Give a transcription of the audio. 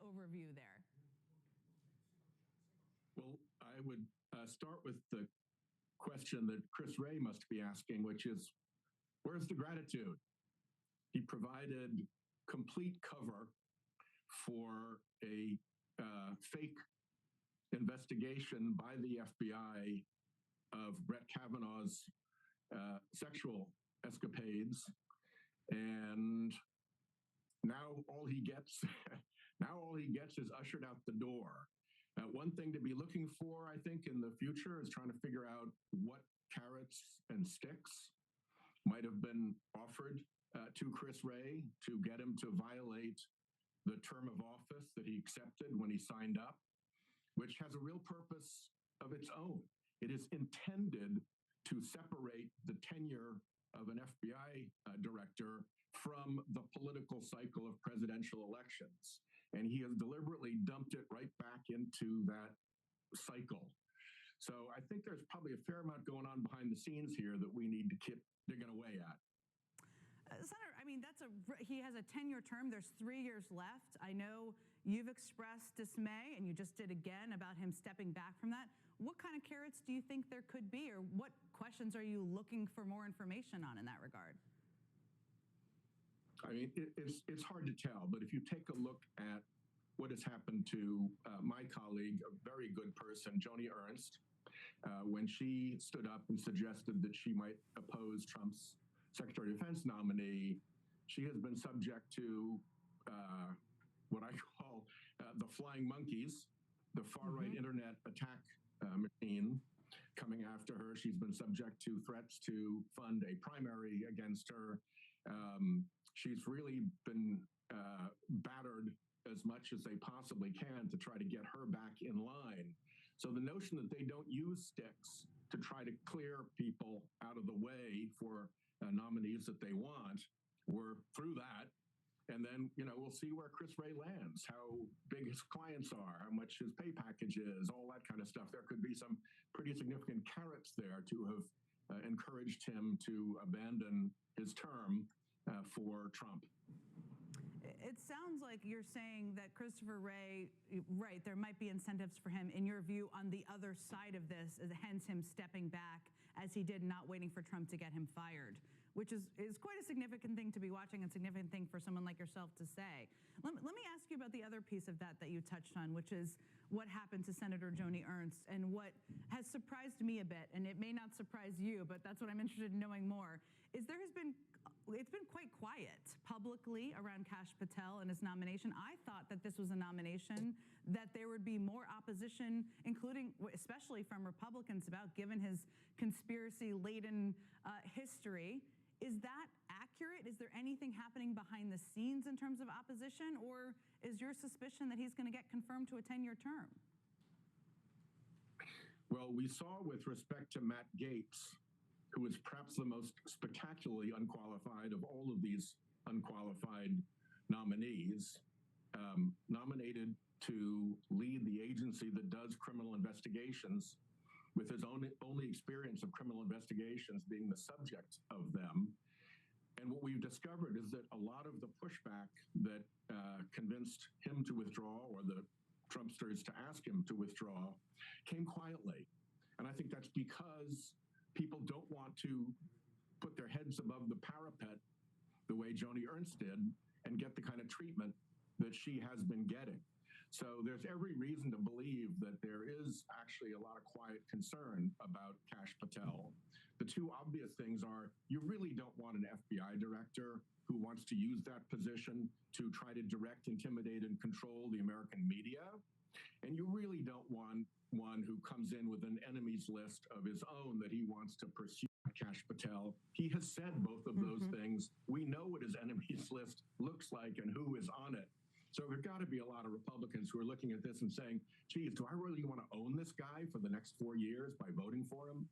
overview there? Well, I would start with the question that Chris Wray must be asking, which is, where's the gratitude? He provided complete cover for a fake investigation by the FBI of Brett Kavanaugh's sexual escapades, and now all he gets is ushered out the door. One thing to be looking for, I think, in the future is trying to figure out what carrots and sticks might have been offered to Chris Wray to get him to violate the term of office that he accepted when he signed up, which has a real purpose of its own. It is intended to separate the tenure of an FBI director from the political cycle of presidential elections. And he has deliberately dumped it right back into that cycle. So I think there's probably a fair amount going on behind the scenes here that we need to keep digging away at. Senator, I mean, he has a 10-year term. There's 3 years left. I know you've expressed dismay, and you just did again, about him stepping back from that. What kind of carrots do you think there could be, or what questions are you looking for more information on in that regard? I mean, it's hard to tell, but if you take a look at what has happened to my colleague, a very good person, Joni Ernst, when she stood up and suggested that she might oppose Trump's Secretary of Defense nominee, she has been subject to what I call the flying monkeys, the far-right internet attack machine coming after her. She's been subject to threats to fund a primary against her. She's really been battered as much as they possibly can to try to get her back in line. So the notion that they don't use sticks to try to clear people out of the way for nominees that they want, we're through that. And then, we'll see where Chris Wray lands, how big his clients are, how much his pay package is, all that kind of stuff. There could be some pretty significant carrots there to have encouraged him to abandon his term for Trump. It sounds like you're saying that Christopher Wray, right, there might be incentives for him, in your view, on the other side of this, hence him stepping back as he did, not waiting for Trump to get him fired, which is quite a significant thing to be watching and significant thing for someone like yourself to say. Let me ask you about the other piece of that you touched on, which is what happened to Senator Joni Ernst, and what has surprised me a bit, and it may not surprise you, but that's what I'm interested in knowing more, is it's been quite quiet publicly around Kash Patel and his nomination. I thought that this was a nomination that there would be more opposition, including, especially from Republicans, about, given his conspiracy-laden history. Is that accurate? Is there anything happening behind the scenes in terms of opposition, or is your suspicion that he's going to get confirmed to a 10-year term? Well, we saw with respect to Matt Gaetz, who is perhaps the most spectacularly unqualified of all of these unqualified nominees, nominated to lead the agency that does criminal investigations, with his only experience of criminal investigations being the subject of them. And what we've discovered is that a lot of the pushback that convinced him to withdraw, or the Trumpsters to ask him to withdraw, came quietly. And I think that's because people don't want to put their heads above the parapet the way Joni Ernst did and get the kind of treatment that she has been getting. So there's every reason to believe that there is actually a lot of quiet concern about Kash Patel. The two obvious things are, you really don't want an FBI director who wants to use that position to try to direct, intimidate, and control the American media. And you really don't want one who comes in with an enemies list of his own that he wants to pursue. Kash Patel, he has said both of those things. We know what his enemies list looks like and who is on it. So there got to be a lot of Republicans who are looking at this and saying, geez, do I really want to own this guy for the next 4 years by voting for him?